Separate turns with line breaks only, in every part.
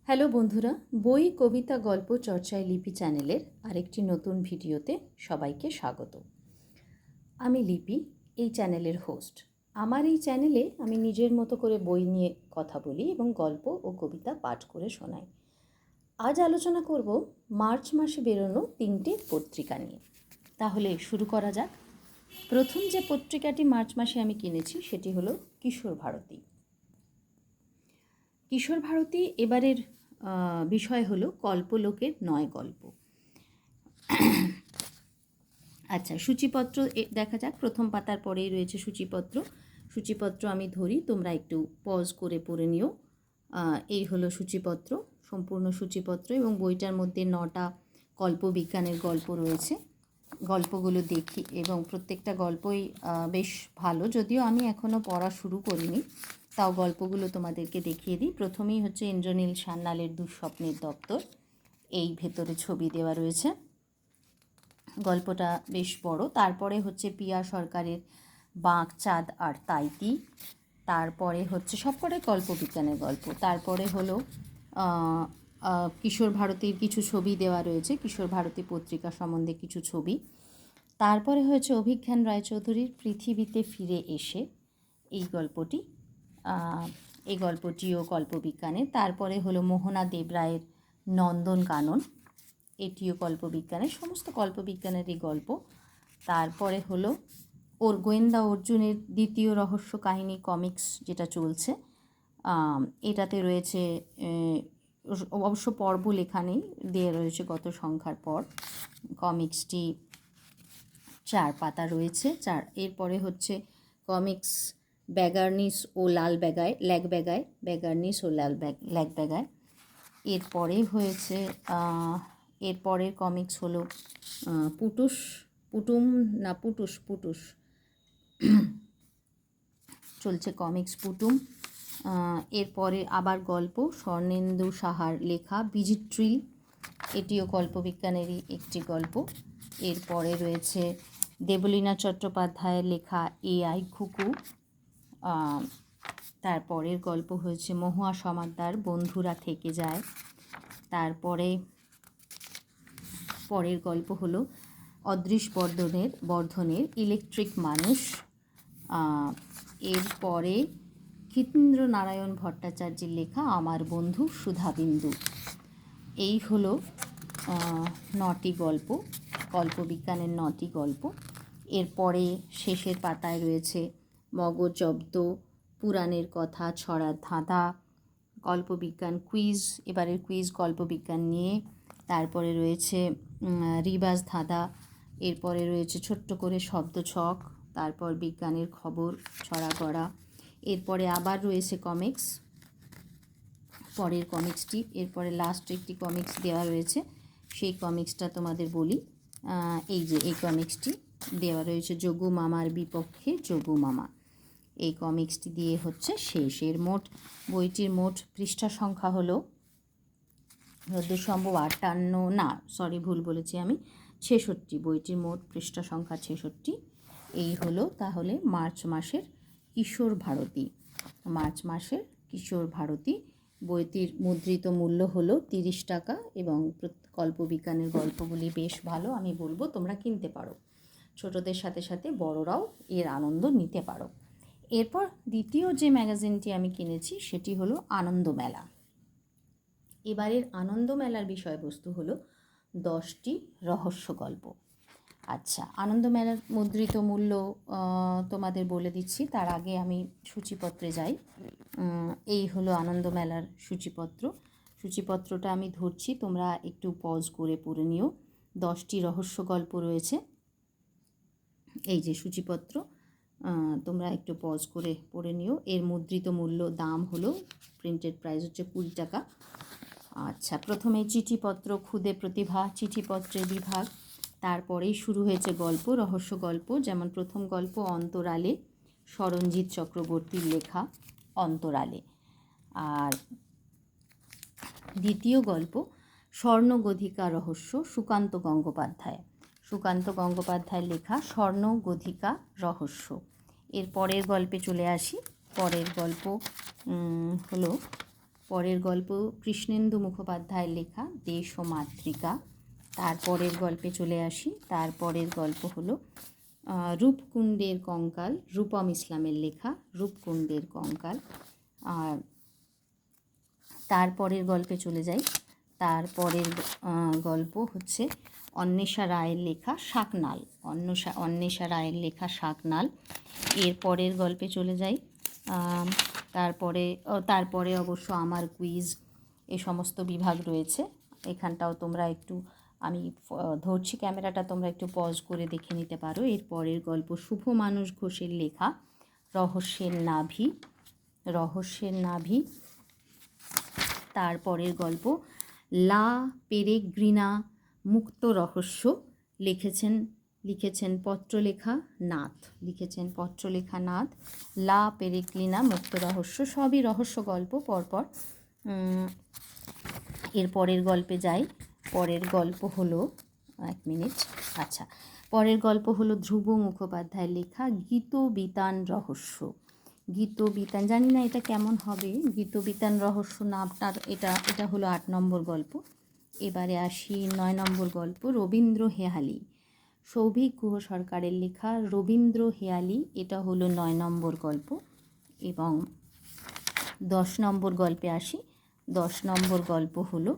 Hello বন্ধুরা, বই কবিতা গল্প চর্চায় লিপি চ্যানেলের আরেকটি নতুন ভিডিওতে সবাইকে স্বাগত। আমি লিপি, এই চ্যানেলের হোস্ট। আমার এই চ্যানেলে আমি নিজের মতো করে বই নিয়ে কথা বলি এবং গল্প ও কবিতা পাঠ করে শোনাই। আজ আলোচনা করব মার্চ মাসে বেরোনো 3টে পত্রিকা নিয়ে। তাহলে শুরু করা যাক। প্রথম যে পত্রিকাটি মার্চ মাসে আমি কিনেছি সেটি হলো কিশোর ভারতী। কিশোর ভারতী এবারের বিষয় হলো কল্পলোকের 9 গল্প। আচ্ছা, সূচিপত্র দেখা যাক। প্রথম পাতার পরেই রয়েছে সূচিপত্র আমি ধরি, তোমরা একটু পজ করে পড়ে নিও। এই হলো সূচিপত্র, সম্পূর্ণ সূচিপত্র, এবং বইটার মধ্যে 9টা কল্পবিজ্ঞানের গল্প রয়েছে। গল্পগুলো দেখি এবং প্রত্যেকটা গল্পই বেশ ভালো, যদিও আমি এখনও পড়া শুরু করিনি, তাও গল্পগুলো তোমাদেরকে দেখিয়ে দিই। প্রথমেই হচ্ছে ইন্দ্রনীল সান্যালের দুঃস্বপ্নের দপ্তর। এই ভেতরে ছবি দেওয়া রয়েছে, গল্পটা বেশ বড়। তারপরে হচ্ছে পিয়া সরকারের বাঁক, চাঁদ আর তাইতি। তারপরে হচ্ছে সবকটাই কল্পবিজ্ঞানের গল্প। তারপরে হলো কিশোর ভারতীর কিছু ছবি দেওয়া রয়েছে, কিশোর ভারতী পত্রিকা সম্বন্ধে কিছু ছবি। তারপরে হয়েছে অভিজ্ঞান রায়চৌধুরীর পৃথিবীতে ফিরে এসে, এই গল্পটিও কল্পবিজ্ঞানের। তারপরে হলো মোহনা দেবরায়ের নন্দনকানন, এটিও কল্পবিজ্ঞানের। সমস্ত কল্পবিজ্ঞানেরই গল্প। তারপরে হলো ওর গোয়েন্দা অর্জুনের দ্বিতীয় রহস্য কাহিনী কমিক্স, যেটা চলছে। এটাতে রয়েছে অবশ্য পর্ব লেখা নেই, দিয়ে রয়েছে গত সংখ্যার পর। কমিক্সটি 4 পাতা রয়েছে। এরপরে হচ্ছে কমিক্স ব্যাগার্নিস ও ব্যাগার্নিস ও ল্যাগ ব্যাগায়। এরপরে হয়েছে এরপরের কমিক্স হলো পুটুস চলছে কমিক্স পুটুম। এরপরে আবার গল্প স্বর্ণেন্দু সাহার লেখা বিজিট্রিল, এটিও কল্পবিজ্ঞানেরই একটি গল্প। এরপরে রয়েছে দেবলীনা চট্টোপাধ্যায়ের লেখা AI খুকু। তারপরের গল্প হয়েছে মহুয়া সমাদ্দার বন্ধুরা থেকে যায়। তারপরে পরের গল্প হলো অদৃশ বর্ধনের ইলেকট্রিক মানুষ। এরপরে ক্ষীতেন্দ্র নারায়ণ ভট্টাচার্যের লেখা আমার বন্ধু সুধাবিন্দু। এই হলো 9টি গল্প, কল্পবিজ্ঞানের 9টি গল্প। এরপরে শেষের পাতায় রয়েছে মগজব্দ, পুরাণের কথা, ছড়ার ধাঁধা, কল্পবিজ্ঞান কুইজ, এবারের কুইজ কল্পবিজ্ঞান নিয়ে। তারপরে রয়েছে রিবাজ ধাঁধা। এরপরে রয়েছে ছোট্ট করে শব্দছক, তারপর বিজ্ঞানের খবর, ছড়া গড়া। এরপরে আবার রয়েছে কমিক্স, পরের কমিক্সটি। এরপরে লাস্ট একটি কমিক্স দেওয়া রয়েছে, সেই কমিক্সটা তোমাদের বলি। এই কমিক্সটি দেওয়া রয়েছে যোগু মামার বিপক্ষে যোগু মামা। এই কমিক্সটি দিয়ে হচ্ছে শেষের বইটির মোট পৃষ্ঠা সংখ্যা হলো যতদূর সম্ভব 58, ভুল বলেছি আমি, 66। বইটির মোট পৃষ্ঠা সংখ্যা 66। এই হলো তাহলে মার্চ মাসের কিশোর ভারতী। বইটির মুদ্রিত মূল্য হলো 30 টাকা এবং কল্পবিজ্ঞানের গল্পগুলি বেশ ভালো, আমি বলবো তোমরা কিনতে পারো। ছোটদের সাথে সাথে বড়রাও এর আনন্দ নিতে পারো। এরপর দ্বিতীয় যে ম্যাগাজিনটি আমি কিনেছি সেটি হলো আনন্দমেলা। এবারের আনন্দমেলার বিষয়বস্তু হলো 10টি রহস্য গল্প। আচ্ছা, আনন্দমেলার মুদ্রিত মূল্য তোমাদের বলে দিচ্ছি, তার আগে আমি সূচিপত্রে যাই। এই হলো আনন্দমেলার সূচিপত্রটা আমি ধরছি, তোমরা একটু পজ করে পড়ে নিও। 10টি রহস্য গল্প রয়েছে, এই যে সূচিপত্র, তোমরা একটু পজ করে পড়ে নিও। এর মুদ্রিত মূল্য দাম হলো, প্রিন্টেড প্রাইস হচ্ছে 20 টাকা। আচ্ছা, প্রথমে চিঠিপত্র, ক্ষুদে প্রতিভা, চিঠিপত্রের বিভাগ। তারপরেই শুরু হয়েছে গল্প, রহস্য গল্প। যেমন প্রথম গল্প অন্তরালে, সরঞ্জিৎ চক্রবর্তীর লেখা অন্তরালে। আর দ্বিতীয় গল্প স্বর্ণগধিকা রহস্য, সুকান্ত গঙ্গোপাধ্যায়ের লেখা স্বর্ণগধিকা রহস্য। এর পরের গল্পে চলে আসি। পরের গল্প হলো পরের গল্প কৃষ্ণেন্দু মুখোপাধ্যায়ের লেখা দেশ ও মাতৃকা। তারপরের গল্পে চলে আসি। তারপরের গল্প হলো রূপকুণ্ডের কঙ্কাল, রূপম ইসলামের লেখা রূপকুণ্ডের কঙ্কাল। আর তারপরের গল্পে চলে যাই। তারপরের গল্প হচ্ছে অন্বেষা রায়ের লেখা শাকনাল, অন্বেষা রায়ের লেখা শাকনাল। এর পরের গল্পে চলে যাই। তারপরে অবশ্য আমার কুইজ এই সমস্ত বিভাগ রয়েছে। এখানটাও তোমরা একটু, আমি ধরছি ক্যামেরাটা, তোমরা একটু পজ করে দেখে নিতে পারো। এর পরের গল্প শুভ মানুষ ঘোষের লেখা রহস্যের নাভি, রহস্যের নাভি। তারপরের গল্প লা পেরেগ্রিনা মুক্ত রহস্য, লিখেছেন পত্রলেখা নাথ, লা পেরেগ্রিনা মুক্ত রহস্য, সবই রহস্য গল্প পরপর। এর পরের গল্পে যাই। পরের গল্প হলো পরের গল্প হলো ধ্রুব মুখোপাধ্যায়ের লেখা গীতবিতান রহস্য। গীতবিতান, জানি না এটা কেমন হবে, গীতবিতান রহস্য নামটার, এটা হলো 8 নম্বর গল্প। এবারে আসি 9 নম্বর গল্প রবীন্দ্র হেয়ালি, সৌভিক গুহ সরকারের লেখা রবীন্দ্র হেয়ালি, এটা হলো 9 নম্বর গল্প। এবং 10 নম্বর গল্পে আসি। 10 নম্বর গল্প হলো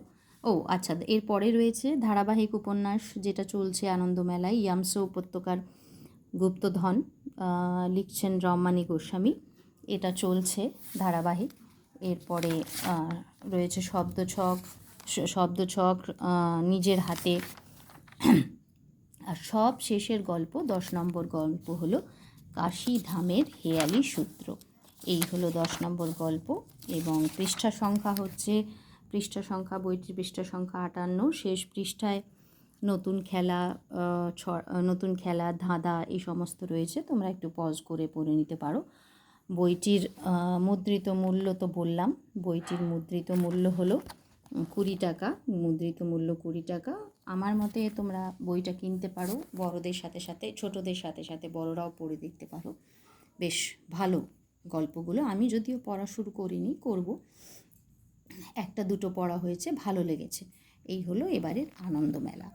এরপরে রয়েছে ধারাবাহিক উপন্যাস যেটা চলছে আনন্দমেলায়, ইয়ামসো উপত্যকার গুপ্তধন, লিখছেন রমানী গোস্বামী, এটা চলছে ধারাবাহিক। এরপরে রয়েছে শব্দছক নিজের হাতে। আর সব শেষের গল্প 10 নম্বর গল্প হলো কাশীধামের হেয়ালি সূত্র। এই হলো 10 নম্বর গল্প। এবং বইটির পৃষ্ঠা সংখ্যা 58। শেষ পৃষ্ঠায় নতুন খেলা ধাঁধা এই সমস্ত রয়েছে, তোমরা একটু পজ করে পড়ে নিতে পারো। বইটির মুদ্রিত মূল্য তো বললাম, বইটির মুদ্রিত মূল্য হলো 20 টাকা, মুদ্রিত মূল্য 20 টাকা। আমার মতে তোমরা বইটা কিনতে পারো, বড়দের সাথে সাথে ছোটদের সাথে সাথে বড়রাও পড়ে দেখতে পারো, বেশ ভালো গল্পগুলো। আমি যদিও পড়া শুরু করিনি, করব, একটা দুটো পড়া হয়েছে, ভালো লেগেছে। এই হলো এবারের আনন্দমেলা।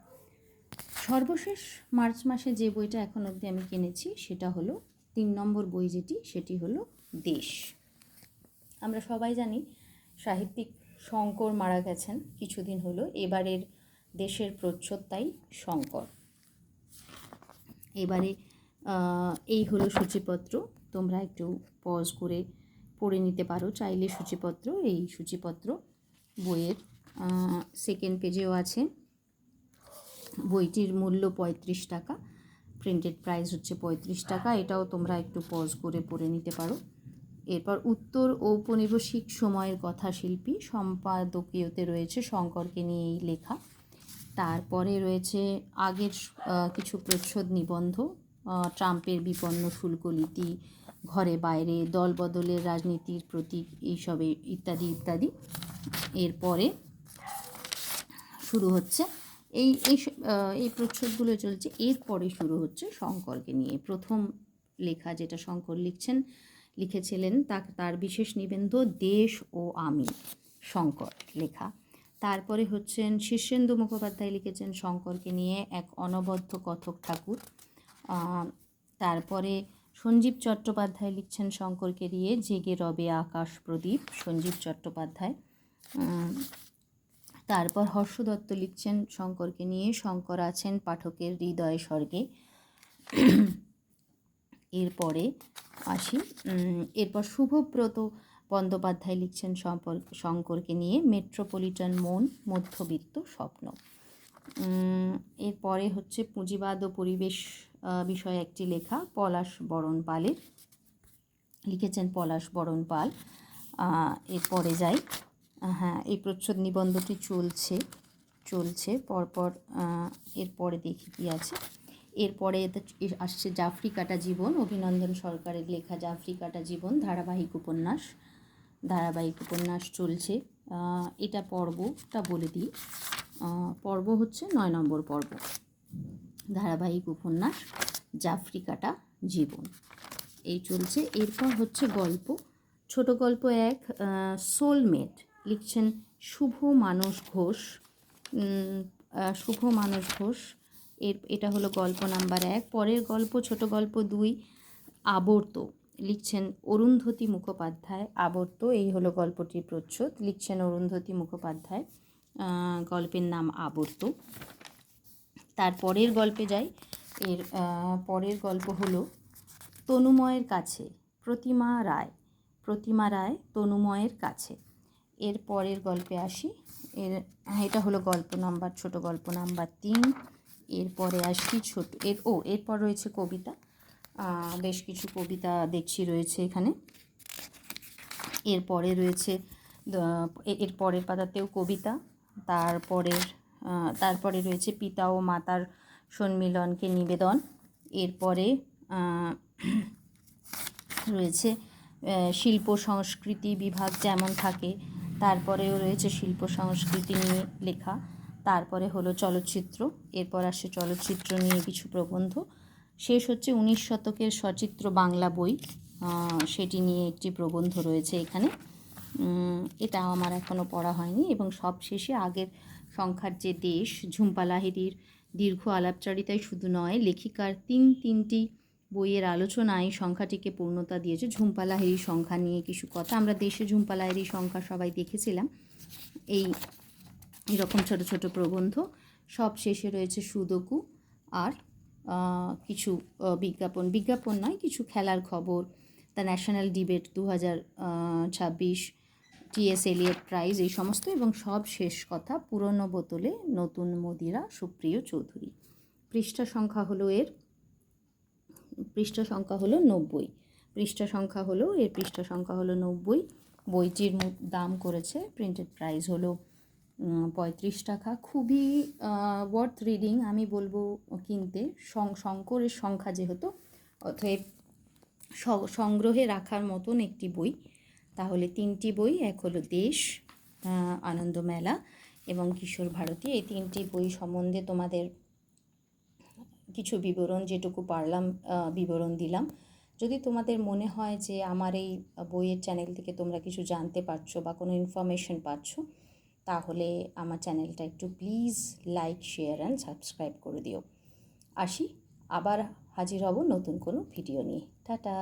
সর্বশেষ মার্চ মাসে যে বইটা এখন অবধি আমি কিনেছি সেটা হলো 3 নম্বর বই, সেটি হলো দেশ। আমরা সবাই জানি সাহিত্যিক শঙ্কর মারা গেছেন কিছুদিন হলো। এবারের দেশের প্রচ্ছদ তাই শঙ্কর। এবারে এই হলো সূচিপত্র, তোমরা একটু পজ করে পড়ে নিতে পারো চাইলে সূচিপত্র। এই সূচিপত্র বইয়ের সেকেন্ড পেজেও আছে। বইটির মূল্য 35 টাকা, প্রিন্টেড প্রাইস হচ্ছে 35 টাকা। এটাও তোমরা একটু পজ করে পড়ে নিতে পারো। এরপর উত্তর ঔপনিবেশিক সময়ের কথাশিল্পী, সম্পাদকীয়তে রয়েছে শঙ্করকে নিয়ে এই লেখা। তারপরে রয়েছে আগের কিছু প্রচ্ছদ নিবন্ধ, ট্রাম্পের বিপন্ন শুল্কনীতি, ঘরে বাইরে, দল বদলের রাজনীতির প্রতীক, এইসবে ইত্যাদি ইত্যাদি। এরপরে শুরু হচ্ছে এই প্রচ্ছদগুলো চলছে। এরপরে শুরু হচ্ছে শঙ্করকে নিয়ে প্রথম লেখা, যেটা শঙ্কর লিখেছিলেন তার বিশেষ নিবন্ধ দেশ ও আমি, শঙ্কর লেখা। তারপরে হচ্ছেন শীর্ষেন্দু মুখোপাধ্যায় লিখেছেন শঙ্করকে নিয়ে এক অনবদ্য কথক ঠাকুর। তারপরে সঞ্জীব চট্টোপাধ্যায় লিখছেন শঙ্করকে নিয়ে জেগে রবে আকাশ প্রদীপ, সঞ্জীব চট্টোপাধ্যায়। তারপর হর্ষ দত্ত লিখছেন শঙ্করকে নিয়ে শঙ্কর আছেন পাঠকের হৃদয় স্বর্গে। এরপরে আসি, এরপর শুভব্রত বন্দ্যোপাধ্যায় লিখছেন শঙ্করকে নিয়ে মেট্রোপলিটন মন, মধ্যবিত্ত স্বপ্ন। এরপরে হচ্ছে পুঁজিবাদ ও পরিবেশ বিষয়ে একটি লেখা পলাশ বরণ পালের, লিখেছেন পলাশ বরণ পাল। এরপরে যাই, এই প্রচ্ছদ নিবন্ধটি চলছে পরপর। এরপরে দেখি কী আছে। এরপরে আসছে জাফরি কাটা জীবন, অভিনন্দন সরকারের লেখা জাফরি কাটা জীবন, ধারাবাহিক উপন্যাস চলছে। এটা পর্বটা বলে দিই, পর্ব হচ্ছে 9 নম্বর পর্ব, ধারাবাহিক উপন্যাস জাফরি কাটা জীবন, এই চলছে। এরপর হচ্ছে গল্প, ছোট গল্প 1 সোলমেট, লিখছেন শুভ মানস ঘোষ। শুভ মানস ঘোষ। এটা হলো গল্প নাম্বার 1। পরের গল্প ছোট গল্প 2, আবর্ত। লিখছেন অরুন্ধতী মুখোপাধ্যায়। আবর্ত, এই হলো গল্পটির প্রচ্ছদ। লিখছেন অরুন্ধতী মুখোপাধ্যায়। গল্পের নাম আবর্ত। তার পরের গল্পে যাই। এর পরের গল্প হলো তনুময়ের কাছে, প্রতিমা রায়। প্রতিমা রায়, তনুময়ের কাছে। এর পরের গল্পে আসি। এটা হলো গল্প নাম্বার, ছোট গল্প নাম্বার 3। এরপরে আসি এরপর রয়েছে কবিতা। বেশ কিছু কবিতা দেখছি রয়েছে এখানে। এরপরে রয়েছে এর পরের পাতাতেও কবিতা। তারপরে রয়েছে পিতা ও মাতার সম্মিলনকে নিবেদন। এরপরে রয়েছে শিল্প সংস্কৃতি বিভাগ যেমন থাকে, তারপরেও রয়েছে শিল্প সংস্কৃতি নিয়ে লেখা। তারপরে হলো চলচ্চিত্র। এরপর আসে চলচ্চিত্র নিয়ে কিছু প্রবন্ধ। শেষ হচ্ছে 19 শতকের সচিত্র বাংলা বই, সেটি নিয়ে একটি প্রবন্ধ রয়েছে এখানে। এটা আমার এখনও পড়া হয়নি। এবং সবশেষে আগের সংখ্যার যে দেশ, ঝুম্পা লাহিড়ীর দীর্ঘ আলাপচারিতায় শুধু নয়, লেখিকার তিনটি বইয়ের আলোচনায় সংখ্যাটিকে পূর্ণতা দিয়েছে। ঝুম্পা লাহিড়ীর সংখ্যা নিয়ে কিছু কথা। আমরা দেশে ঝুম্পা লাহিড়ীর সংখ্যা সবাই দেখেছিলাম। এরকম ছোট ছোট প্রবন্ধ। সব শেষে রয়েছে সুদকু আর কিছু বিজ্ঞাপন নয়, কিছু খেলার খবর, the national debate 2026, T S. Eliot prize, এই সমস্ত। এবং সব শেষ কথা, পুরনো বোতলে নতুন মদিরা, সুপ্রিয় চৌধুরী। পৃষ্ঠা সংখ্যা হলো 90। পৃষ্ঠা সংখ্যা হলো 90। বইটির দাম করেছে, প্রিন্টেড প্রাইস হলো 35 টাকা। খুবই ওয়ার্থ রিডিং আমি বলবো কিনতে। শঙ্করের সংখ্যা যেহেতু, অতএব সংগ্রহে রাখার মতন একটি বই। তাহলে 3টি বই, এক হলো দেশ, আনন্দমেলা এবং কিশোর ভারতী। এই 3টি বই সম্বন্ধে তোমাদের কিছু বিবরণ যেটুকু পারলাম বিবরণ দিলাম। যদি তোমাদের মনে হয় যে আমার এই বইয়ের চ্যানেল থেকে তোমরা কিছু জানতে পারছো বা কোনো ইনফরমেশন পাচ্ছ, তাহলে আমার চ্যানেলটা একটু please like, share and subscribe করে দিও। আবার হাজির হব নতুন কোনো ভিডিও নিয়ে। টাটা।